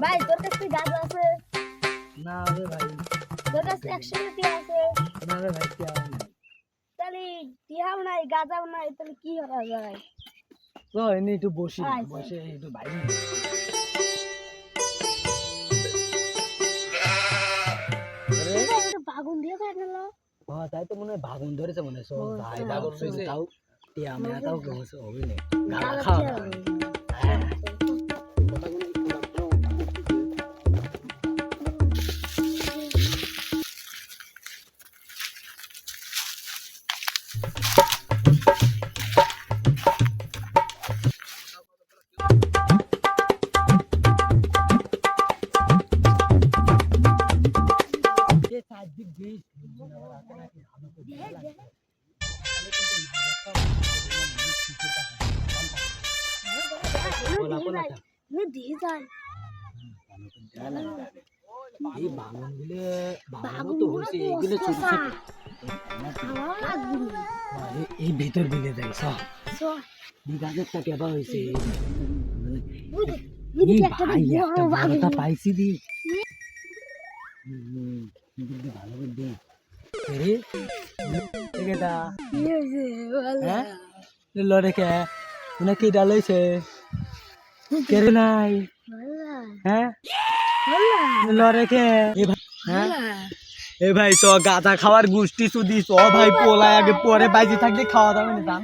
ভাই তোর কাছে কি গাছ আছে? না রে ভাই, তোর কাছে 100 টাকা আছে? না রে ভাই, টিয়া নাই। তাহলে টিহাও নাই গাছাও নাই, তাহলে কি করা যায়? তো এনে একটু বসি, আচ্ছা। বসে একটু বাইরে এটা বাগুন দিয়ে খাই না। হ্যাঁ, তাই তো মনে হয় ভাগুন ধরেছে মনে হয়। ও, ভাই আচ্ছা। ভাগুন ধরেছে তাও টিয়া মেয়া তাও কেউ হবে না। গালা গালা খাওয়া দিয়ে যাবে। হবে। হ্যাঁ। এ চারদিক দিক এই বাগুন গুলো বাগুন তো হয়েছে এইগুলো ছোট ছোট এই ভিতর দিলে যাই সব গাছের টাকা বা হয়েছে এই ভাই একটা বড়টা পাইছি দি ভালো করে দি রে এটা হ্যাঁ লড়ে কে মানে কি ডালাইছে কেরে নাই হ্যাঁ লড়ে কে হ্যাঁ এ ভাই চ গাঁদা খাওয়ার গোষ্ঠী সুদি চ ভাই পোলায় আগে পরে বাইজে থাকলে খাওয়া দাওয়া না